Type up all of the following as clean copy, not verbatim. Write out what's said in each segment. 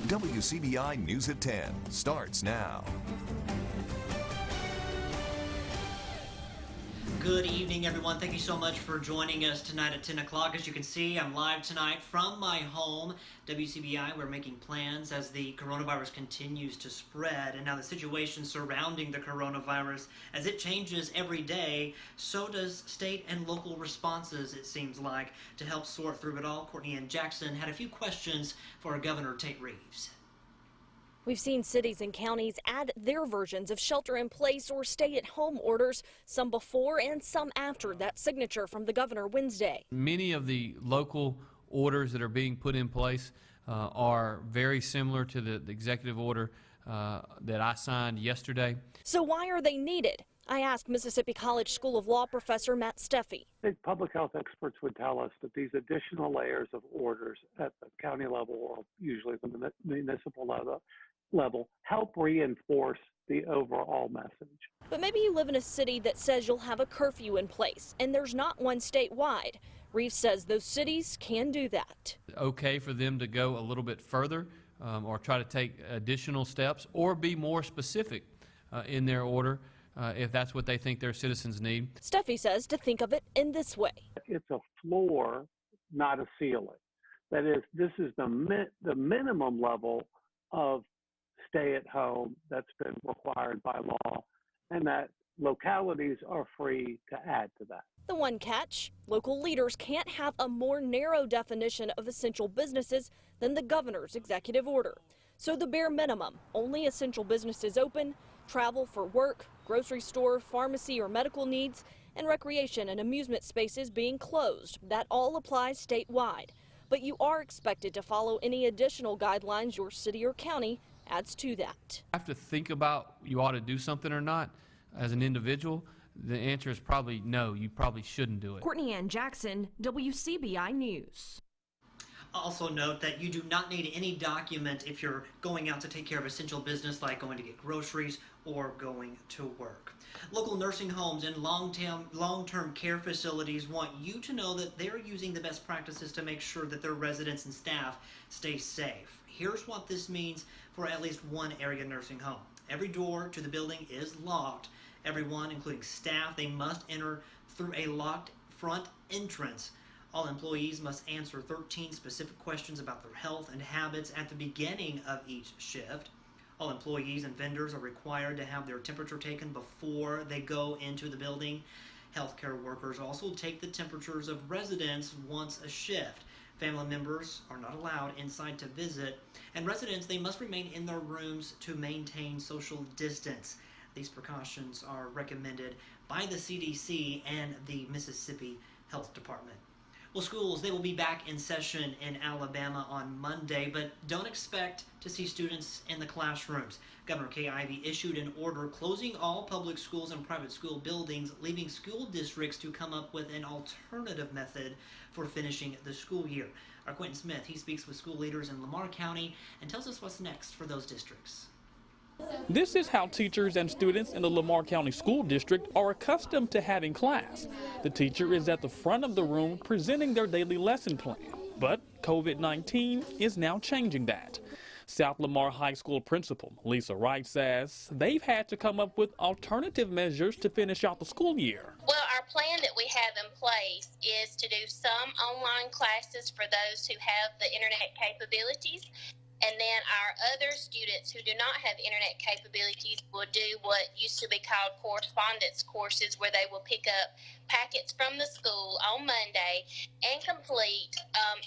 WCBI News at 10 starts now. Good evening, everyone. Thank you so much for joining us tonight at 10 o'clock. As you can see, I'm live tonight from my home. WCBI, we're making plans as the coronavirus continues to spread. And now the situation surrounding the coronavirus, as it changes every day, so does state and local responses, it seems like. To help sort through it all, Courtney and Jackson had a few questions for Governor Tate Reeves. We've seen cities and counties add their versions of shelter-in-place or stay-at-home orders, some before and some after that signature from the governor Wednesday. Many of the local orders that are being put in place are very similar to the executive order that I signed yesterday. So why are they needed? I asked Mississippi College School of Law professor Matt Steffi. I think public health experts would tell us that these additional layers of orders at the county level or usually the municipal level help reinforce the overall message. But maybe you live in a city that says you'll have a curfew in place and there's not one statewide. Reeves says those cities can do that. Okay for them to go a little bit further or try to take additional steps or be more specific in their order if that's what they think their citizens need. Steffi says to think of it in this way. It's a floor, not a ceiling. That is, this is the minimum level of stay at home that's been required by law, and that localities are free to add to that. The one catch, local leaders can't have a more narrow definition of essential businesses than the governor's executive order. So the bare minimum, only essential businesses open, travel for work, grocery store, pharmacy or medical needs, and recreation and amusement spaces being closed. That all applies statewide. But you are expected to follow any additional guidelines your city or county adds to that. I have to think about you ought to do something or not as an individual. The answer is probably no, you probably shouldn't do it. Courtney and Jackson, WCBI News. Also note that you do not need any document if you're going out to take care of essential business like going to get groceries or going to work. Local nursing homes and long-term care facilities want you to know that they're using the best practices to make sure that their residents and staff stay safe. Here's what this means for at least one area nursing home. Every door to the building is locked. Everyone, including staff, they must enter through a locked front entrance. All employees must answer 13 specific questions about their health and habits at the beginning of each shift. All employees and vendors are required to have their temperature taken before they go into the building. Healthcare workers also take the temperatures of residents once a shift. Family members are not allowed inside to visit, and residents, they must remain in their rooms to maintain social distance. These precautions are recommended by the CDC and the Mississippi Health Department. Well, schools, they will be back in session in Alabama on Monday, but don't expect to see students in the classrooms. Governor Kay Ivey issued an order closing all public schools and private school buildings, leaving school districts to come up with an alternative method for finishing the school year. Our Quentin Smith, he speaks with school leaders in Lamar County and tells us what's next for those districts. This is how teachers and students in the Lamar County School District are accustomed to having class. The teacher is at the front of the room presenting their daily lesson plan. But COVID-19 is now changing that. South Lamar High School principal Lisa Wright says they've had to come up with alternative measures to finish out the school year. Well, our plan that we have in place is to do some online classes for those who have the internet capabilities. And then our other students who do not have internet capabilities will do what used to be called correspondence courses, where they will pick up packets from the school on Monday and complete.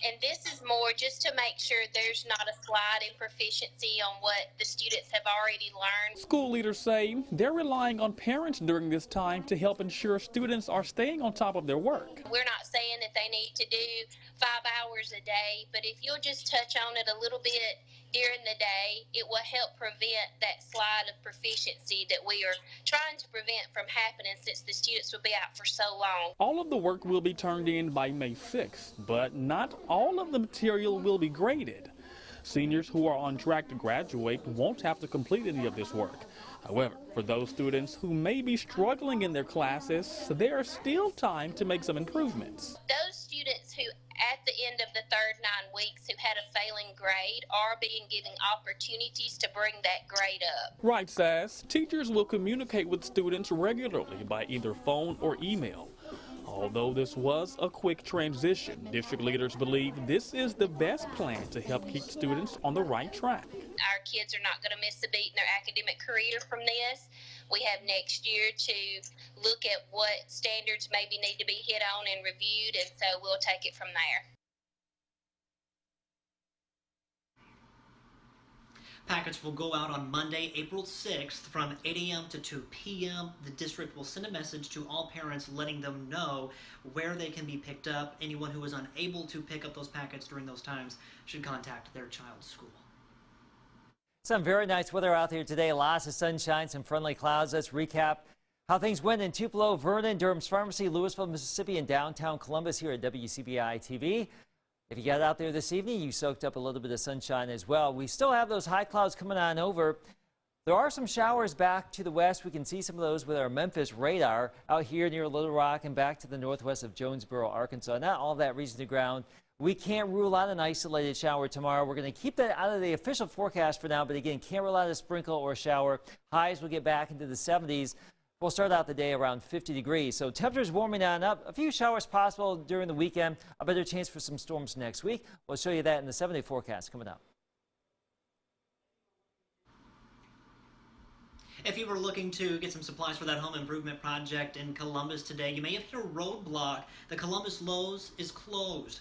And this is more just to make sure there's not a slide in proficiency on what the students have already learned. School leaders say they're relying on parents during this time to help ensure students are staying on top of their work. We're not saying that they need to do 5 hours a day, but if you'll just touch on it a little bit during the day, it will help prevent that slide of proficiency that we are trying to prevent from happening, since the students will be out for so long. All of the work will be turned in by May 6th, but not all of the material will be graded. Seniors who are on track to graduate won't have to complete any of this work. However, for those students who may be struggling in their classes, there is still time to make some improvements. Those students who at the end of the third 9 weeks who had a failing grade are being given opportunities to bring that grade up. Right, Sass. Teachers will communicate with students regularly by either phone or email. Although this was a quick transition, district leaders believe this is the best plan to help keep students on the right track. Our kids are not going to miss a beat in their academic career from this. We have next year to look at what standards maybe need to be hit on and reviewed, and so we'll take it from there. Packets will go out on Monday, April 6th from 8 a.m. to 2 p.m. The district will send a message to all parents letting them know where they can be picked up. Anyone who is unable to pick up those packets during those times should contact their child's school. Some very nice weather out there today. Lots of sunshine, some friendly clouds. Let's recap how things went in Tupelo, Vernon, Durham's Pharmacy, Louisville, Mississippi, and downtown Columbus here at WCBI TV. If you got out there this evening, you soaked up a little bit of sunshine as well. We still have those high clouds coming on over. There are some showers back to the west. We can see some of those with our Memphis radar out here near Little Rock and back to the northwest of Jonesboro, Arkansas. Not all that reaching the ground. We can't rule out an isolated shower tomorrow. We're going to keep that out of the official forecast for now, but again, can't rule out a sprinkle or shower. Highs will get back into the 70s. We'll start out the day around 50 degrees. So temperatures warming on up. A few showers possible during the weekend. A better chance for some storms next week. We'll show you that in the 7-day forecast coming up. If you were looking to get some supplies for that home improvement project in Columbus today, you may have hit a roadblock. The Columbus Lowe's is closed.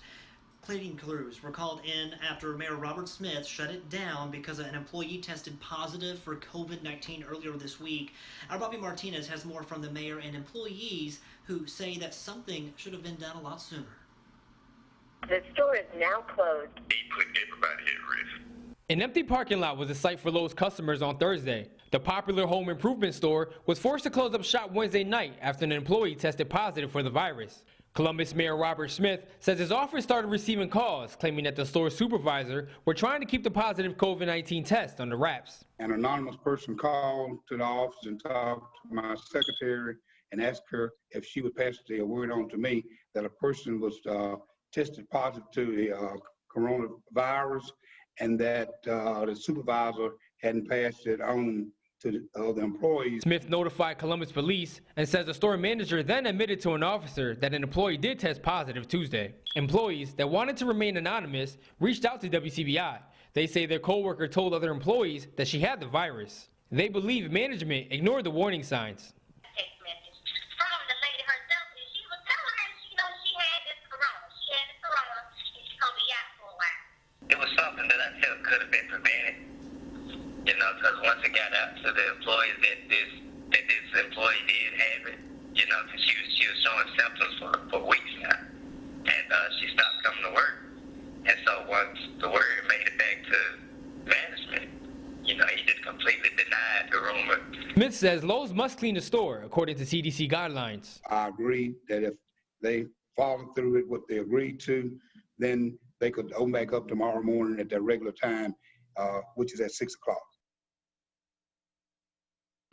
Cleaning crews were called in after Mayor Robert Smith shut it down because an employee tested positive for COVID-19 earlier this week. Our Bobby Martinez has more from the mayor and employees who say that something should have been done a lot sooner. The store is now closed. He put everybody at risk. An empty parking lot was a sight for Lowe's customers on Thursday. The popular home improvement store was forced to close up shop Wednesday night after an employee tested positive for the virus. Columbus Mayor Robert Smith says his office started receiving calls claiming that the store supervisor were trying to keep the positive COVID-19 test under wraps. An anonymous person called to the office and talked to my secretary and asked her if she would pass the word on to me that a person was tested positive to the coronavirus and that the supervisor hadn't passed it on to the employees. Smith notified Columbus police and says the store manager then admitted to an officer that an employee did test positive Tuesday. Employees that wanted to remain anonymous reached out to WCBI. They say their coworker told other employees that she had the virus. They believe management ignored the warning signs. It was something that I felt could have been prevented. You know, because once it got out to the employees that this employee did have it, you know, because she was showing symptoms for weeks now, and she stopped coming to work. And so once the word made it back to management, you know, he just completely denied the rumor. Smith says Lowe's must clean the store according to CDC guidelines. I agreed that if they followed through with what they agreed to, then they could open back up tomorrow morning at their regular time, which is at 6 o'clock.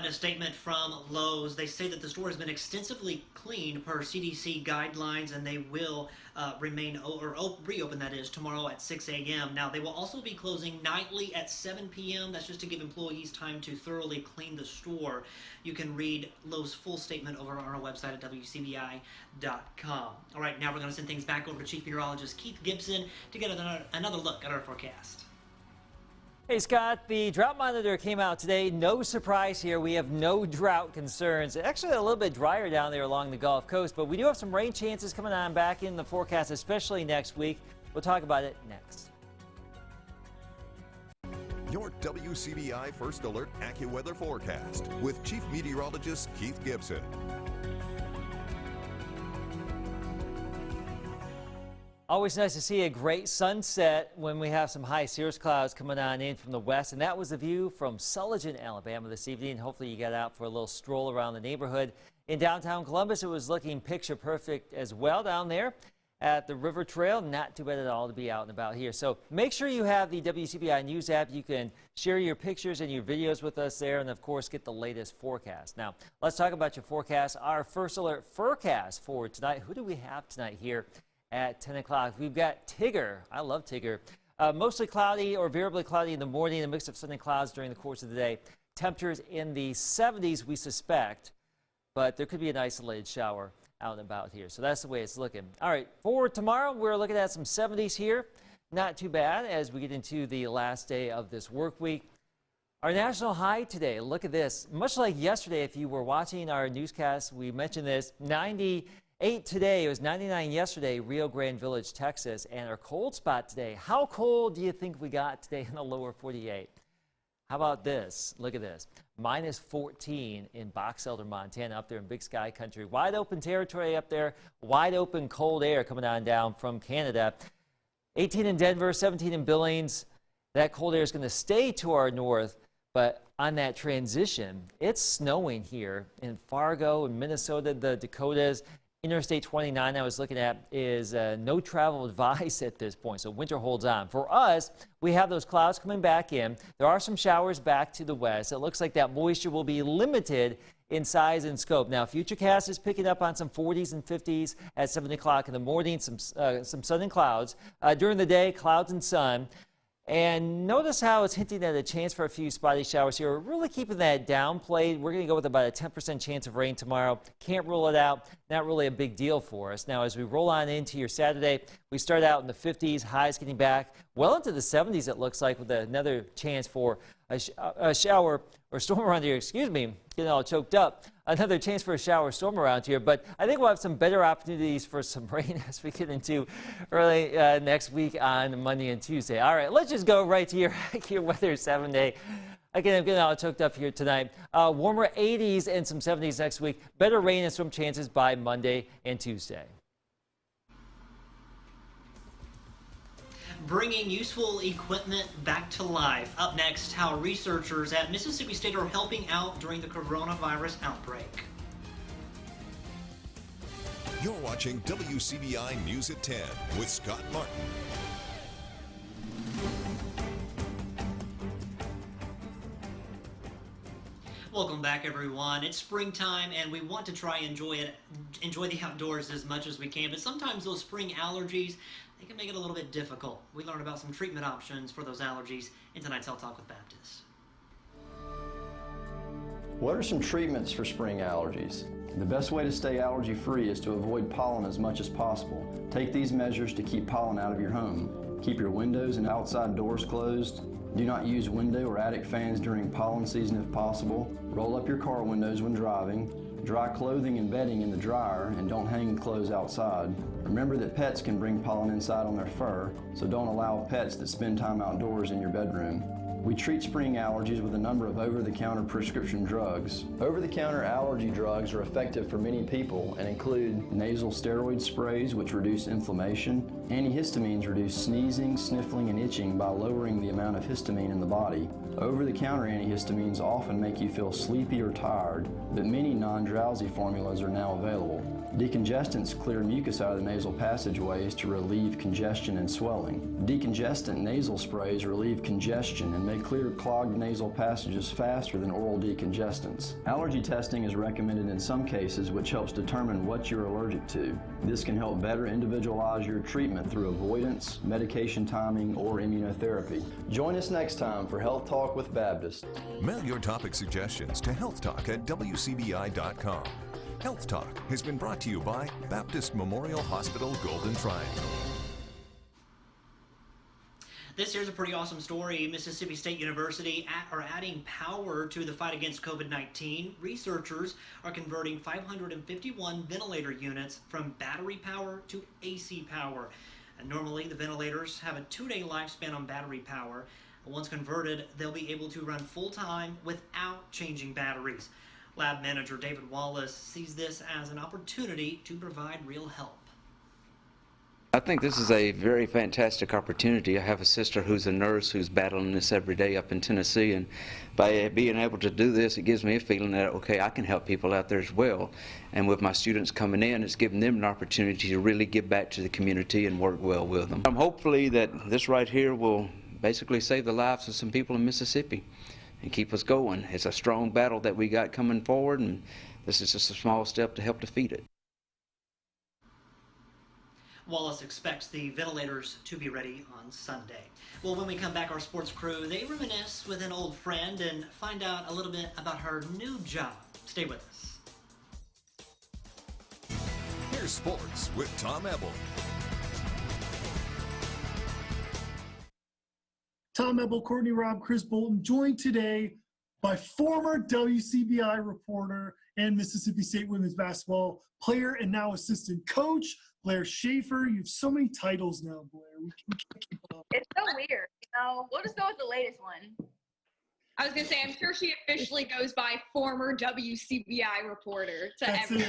In a statement from Lowe's, they say that the store has been extensively cleaned per CDC guidelines, and they will reopen, that is, tomorrow at 6 a.m. Now, they will also be closing nightly at 7 p.m. That's just to give employees time to thoroughly clean the store. You can read Lowe's full statement over on our website at WCBI.com. All right, now we're going to send things back over to Chief Meteorologist Keith Gibson to get another look at our forecast. Hey Scott, the drought monitor came out today. No surprise here. We have no drought concerns. Actually a little bit drier down there along the Gulf Coast, but we do have some rain chances coming on back in the forecast, especially next week. We'll talk about it next. Your WCBI First Alert Accuweather forecast with Chief Meteorologist Keith Gibson. Always nice to see a great sunset when we have some high cirrus clouds coming on in from the west. And that was the view from Sulligent, Alabama this evening. Hopefully you got out for a little stroll around the neighborhood. In downtown Columbus, it was looking picture perfect as well down there at the River Trail. Not too bad at all to be out and about here. So make sure you have the WCBI News app. You can share your pictures and your videos with us there, and of course get the latest forecast. Now let's talk about your forecast. Our First Alert forecast for tonight. Who do we have tonight here at 10 o'clock. We've got Tigger. I love Tigger. Mostly cloudy or variably cloudy in the morning, a mix of sun and clouds during the course of the day. Temperatures in the 70s, we suspect, but there could be an isolated shower out and about here. So that's the way it's looking. All right, for tomorrow, we're looking at some 70s here. Not too bad as we get into the last day of this work week. Our national high today, look at this. Much like yesterday, if you were watching our newscast, we mentioned this, 98 today. It was 99 yesterday, Rio Grande Village, Texas. And our cold spot today, how cold do you think we got today in the lower 48? How about this? Look at this. Minus 14 in Box Elder, Montana, up there in Big Sky Country. Wide open territory up there. Wide open cold air coming on down from Canada. 18 in Denver, 17 in Billings. That cold air is going to stay to our north, but on that transition, it's snowing here in Fargo and Minnesota, the Dakotas. Interstate 29 I was looking at is no travel advice at this point, so winter holds on. For us, we have those clouds coming back in. There are some showers back to the west. It looks like that moisture will be limited in size and scope. Now, Futurecast is picking up on some 40s and 50s at 7 o'clock in the morning, some sun and clouds. During the day, clouds and sun. And notice how it's hinting at a chance for a few spotty showers here. We're really keeping that downplayed. We're going to go with about a 10% chance of rain tomorrow. Can't rule it out. Not really a big deal for us. Now, as we roll on into your Saturday, we start out in the 50s, highs getting back well into the 70s, it looks like, with another chance for a shower or storm around here. Excuse me, getting all choked up. Another chance for a shower or storm around here. But I think we'll have some better opportunities for some rain as we get into early next week on Monday and Tuesday. All right, let's just go right to your Accuweather 7-day. Again, I'm getting all choked up here tonight. Warmer 80s and some 70s next week. Better rain and storm chances by Monday and Tuesday. Bringing useful equipment back to life. Up next, how researchers at Mississippi State are helping out during the coronavirus outbreak. You're watching WCBI News at 10 with Scott Martin. Welcome back, everyone. It's springtime, and we want to try and enjoy the outdoors as much as we can. But sometimes those spring allergies, they can make it a little bit difficult. We learned about some treatment options for those allergies in tonight's Health Talk with Baptist. What are some treatments for spring allergies? The best way to stay allergy-free is to avoid pollen as much as possible. Take these measures to keep pollen out of your home. Keep your windows and outside doors closed. Do not use window or attic fans during pollen season if possible. Roll up your car windows when driving. Dry clothing and bedding in the dryer, and don't hang clothes outside. Remember that pets can bring pollen inside on their fur, so don't allow pets that spend time outdoors in your bedroom. We treat spring allergies with a number of over-the-counter prescription drugs. Over-the-counter allergy drugs are effective for many people and include nasal steroid sprays, which reduce inflammation. Antihistamines reduce sneezing, sniffling, and itching by lowering the amount of histamine in the body. Over-the-counter antihistamines often make you feel sleepy or tired, but many non-drowsy formulas are now available. Decongestants clear mucus out of the nasal passageways to relieve congestion and swelling. Decongestant nasal sprays relieve congestion and may clear clogged nasal passages faster than oral decongestants. Allergy testing is recommended in some cases, which helps determine what you're allergic to. This can help better individualize your treatment through avoidance, medication timing, or immunotherapy. Join us next time for Health Talk with Baptist. Mail your topic suggestions to healthtalk@wcbi.com. Health Talk has been brought to you by Baptist Memorial Hospital Golden Triangle. This here's a pretty awesome story. Mississippi State University are adding power to the fight against COVID-19. Researchers are converting 551 ventilator units from battery power to AC power. And normally, the ventilators have a 2-day lifespan on battery power. Once converted, they'll be able to run full-time without changing batteries. Lab manager David Wallace sees this as an opportunity to provide real help. I think this is a very fantastic opportunity. I have a sister who's a nurse who's battling this every day up in Tennessee, and by being able to do this, it gives me a feeling that, okay, I can help people out there as well. And with my students coming in, it's giving them an opportunity to really give back to the community and work well with them. I'm hopefully that this right here will basically save the lives of some people in Mississippi and keep us going. It's a strong battle that we got coming forward, and this is just a small step to help defeat it. Wallace expects the ventilators to be ready on Sunday. Well, when we come back, our sports crew, they reminisce with an old friend and find out a little bit about her new job. Stay with us. Here's sports with Tom Ebel. Tom Ebel, Courtney Robb, Chris Bolton, joined today by former WCBI reporter and Mississippi State women's basketball player and now assistant coach, Blair Schaefer. You have so many titles now, Blair. We can't keep up. It's so weird. We'll just go with the latest one. I was going to say, I'm sure she officially goes by former WCBI reporter to everyone.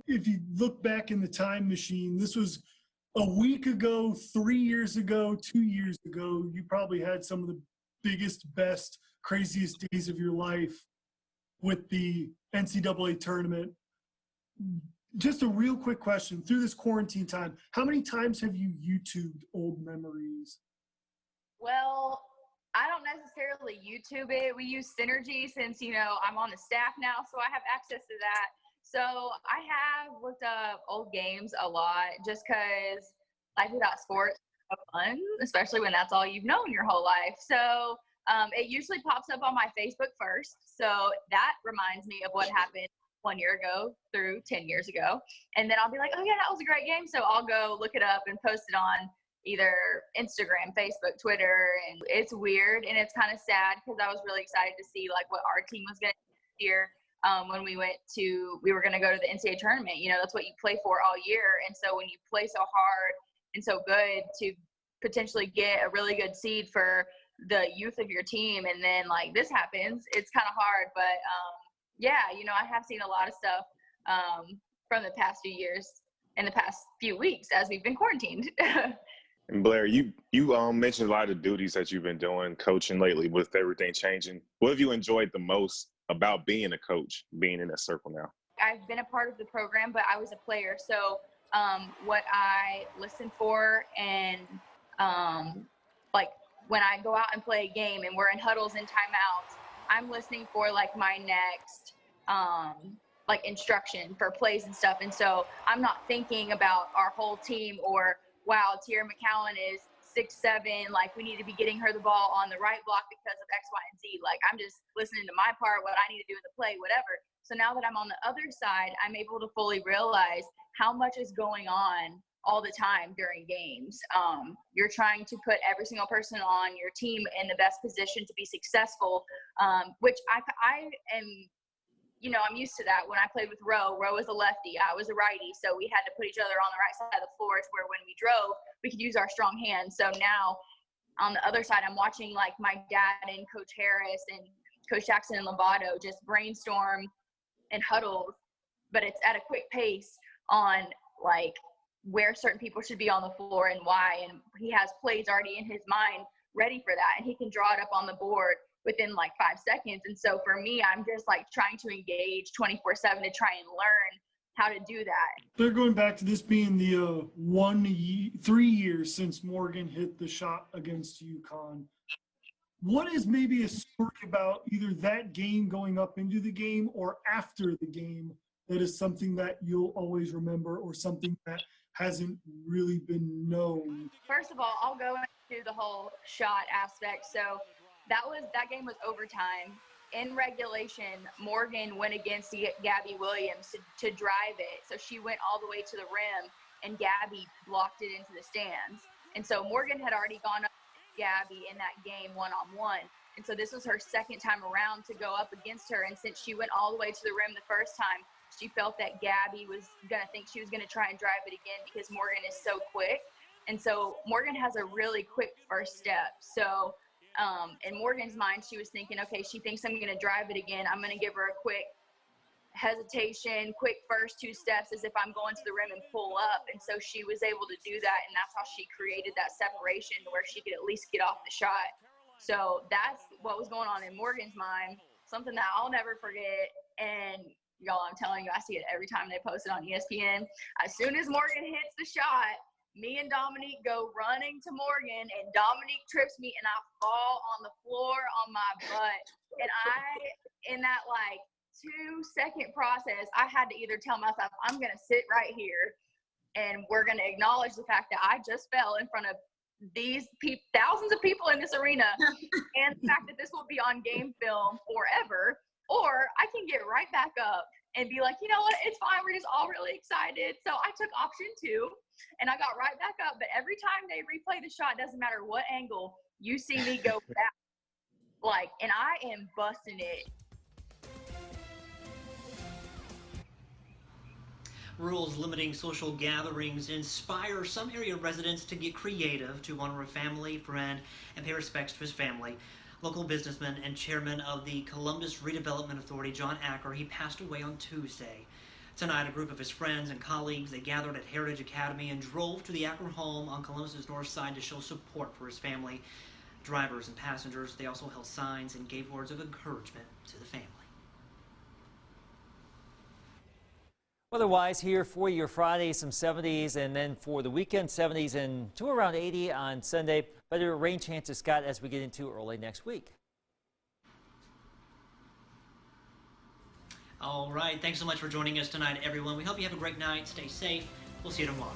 If you look back in the time machine, this was a week ago, 3 years ago, 2 years ago. You probably had some of the biggest, best, craziest days of your life with the NCAA tournament. Just a real quick question. Through this quarantine time, how many times have you YouTubed old memories? Well, I don't necessarily YouTube it. We use Synergy since, I'm on the staff now, so I have access to that. So I have looked up old games a lot just because life without sports is fun, especially when that's all you've known your whole life. So it usually pops up on my Facebook first. So that reminds me of what happened 1 year ago through 10 years ago. And then I'll be like, oh yeah, that was a great game. So I'll go look it up and post it on either Instagram, Facebook, Twitter. And it's weird and it's kind of sad because I was really excited to see like what our team was going to do this year. When we were going to go to the NCAA tournament, that's what you play for all year. And so when you play so hard and so good to potentially get a really good seed for the youth of your team, and then like this happens, it's kind of hard. But yeah, I have seen a lot of stuff from the past few years and the past few weeks as we've been quarantined. And Blair, you mentioned a lot of duties that you've been doing, coaching lately with everything changing. What have you enjoyed the most about being a coach, being in that circle now? I've been a part of the program, but I was a player. So what I listen for and like when I go out and play a game and we're in huddles and timeouts, I'm listening for like my next like instruction for plays and stuff. And so I'm not thinking about our whole team or, wow, Tierra McCowan is 6'7", like we need to be getting her the ball on the right block because of X, Y, and Z. Like I'm just listening to my part, what I need to do in the play, whatever. So now that I'm on the other side, I'm able to fully realize how much is going on all the time during games. You're trying to put every single person on your team in the best position to be successful, which I am, I'm used to that. When I played with Roe was a lefty, I was a righty, so we had to put each other on the right side of the floor to where when we drove, we could use our strong hands. So now on the other side, I'm watching like my dad and Coach Harris and Coach Jackson and Lovato just brainstorm and huddle, but it's at a quick pace on like where certain people should be on the floor and why. And he has plays already in his mind ready for that, and he can draw it up on the board within like 5 seconds. And so for me, I'm just like trying to engage 24/7 to try and learn how to do that. They're going back to this being the 3 years since Morgan hit the shot against UConn. What is maybe a story about either that game going up into the game or after the game that is something that you'll always remember, or something that hasn't really been known? First of all, I'll go into the whole shot aspect. So that game was overtime. In regulation, Morgan went against Gabby Williams to drive it. So she went all the way to the rim, and Gabby blocked it into the stands. And so Morgan had already gone up with Gabby in that game one-on-one. And so this was her second time around to go up against her. And since she went all the way to the rim the first time, she felt that Gabby was going to think she was going to try and drive it again because Morgan is so quick. And so Morgan has a really quick first step. So in Morgan's mind, she was thinking, okay, she thinks I'm going to drive it again. I'm going to give her a quick hesitation, quick first 2 steps as if I'm going to the rim and pull up. And so she was able to do that, and that's how she created that separation where she could at least get off the shot. So that's what was going on in Morgan's mind, something that I'll never forget. And y'all, I'm telling you, I see it every time they post it on ESPN. As soon as Morgan hits the shot, me and Dominique go running to Morgan, and Dominique trips me, and I fall on the floor on my butt. And in that like 2-second process, I had to either tell myself, I'm going to sit right here, and we're going to acknowledge the fact that I just fell in front of these thousands of people in this arena and the fact that this will be on game film forever, or I can get right back up and be like, you know what, it's fine, we're just all really excited. So I took option 2 and I got right back up, but every time they replay the shot, doesn't matter what angle, you see me go back, and I am busting it. Rules limiting social gatherings inspire some area residents to get creative to honor a family, friend, and pay respects to his family. Local businessman and chairman of the Columbus Redevelopment Authority, John Acker, he passed away on Tuesday. Tonight, a group of his friends and colleagues, they gathered at Heritage Academy and drove to the Acker home on Columbus's north side to show support for his family. Drivers and passengers, they also held signs and gave words of encouragement to the family. Otherwise, here for your Friday, some 70s, and then for the weekend, 70s and to around 80 on Sunday. But there are rain chances, Scott, as we get into early next week. All right. Thanks so much for joining us tonight, everyone. We hope you have a great night. Stay safe. We'll see you tomorrow.